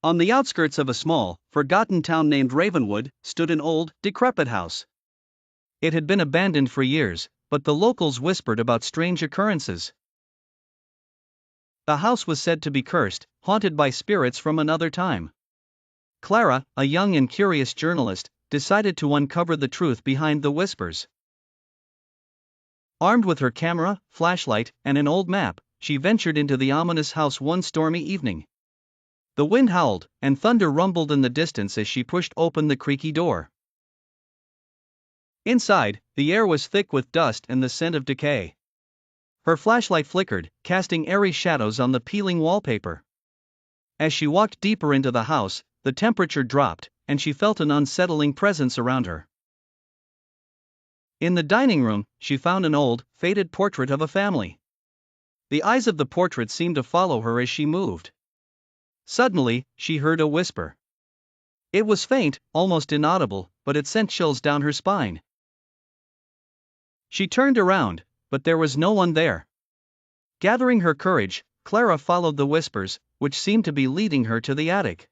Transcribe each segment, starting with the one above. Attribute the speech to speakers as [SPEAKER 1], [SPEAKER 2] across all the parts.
[SPEAKER 1] On the outskirts of a small, forgotten town named Ravenwood, stood an old, decrepit house. It had been abandoned for years, but the locals whispered about strange occurrences. The house was said to be cursed, haunted by spirits from another time. Clara, a young and curious journalist, decided to uncover the truth behind the whispers. Armed with her camera, flashlight, and an old map, she ventured into the ominous house one stormy evening. The wind howled, and thunder rumbled in the distance as she pushed open the creaky door. Inside, the air was thick with dust and the scent of decay. Her flashlight flickered, casting eerie shadows on the peeling wallpaper. As she walked deeper into the house, the temperature dropped, and she felt an unsettling presence around her. In the dining room, she found an old, faded portrait of a family. The eyes of the portrait seemed to follow her as she moved. Suddenly, she heard a whisper. It was faint, almost inaudible, but it sent chills down her spine. She turned around, but there was no one there. Gathering her courage, Clara followed the whispers, which seemed to be leading her to the attic.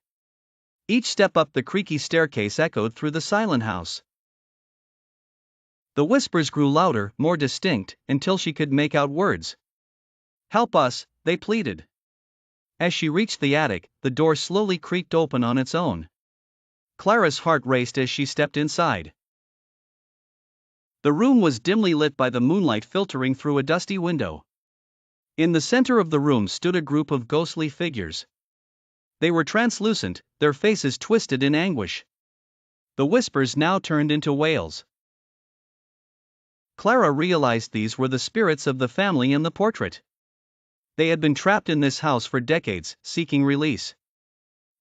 [SPEAKER 1] Each step up the creaky staircase echoed through the silent house. The whispers grew louder, more distinct, until she could make out words. "Help us," they pleaded. As she reached the attic, the door slowly creaked open on its own. Clara's heart raced as she stepped inside. The room was dimly lit by the moonlight filtering through a dusty window. In the center of the room stood a group of ghostly figures. They were translucent, their faces twisted in anguish. The whispers now turned into wails. Clara realized these were the spirits of the family in the portrait. They had been trapped in this house for decades, seeking release.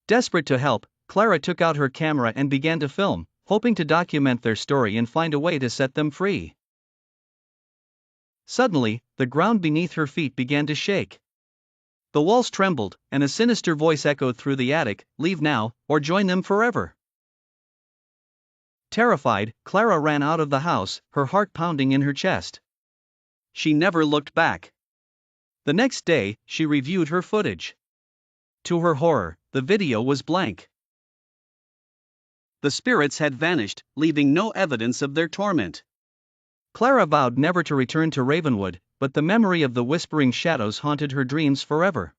[SPEAKER 1] Desperate to help, Clara took out her camera and began to film, hoping to document their story and find a way to set them free. Suddenly, the ground beneath her feet began to shake. The walls trembled, and a sinister voice echoed through the attic, "Leave now, or join them forever." Terrified, Clara ran out of the house, her heart pounding in her chest. She never looked back. The next day, she reviewed her footage. To her horror, the video was blank. The spirits had vanished, leaving no evidence of their torment. Clara vowed never to return to Ravenwood, but the memory of the whispering shadows haunted her dreams forever.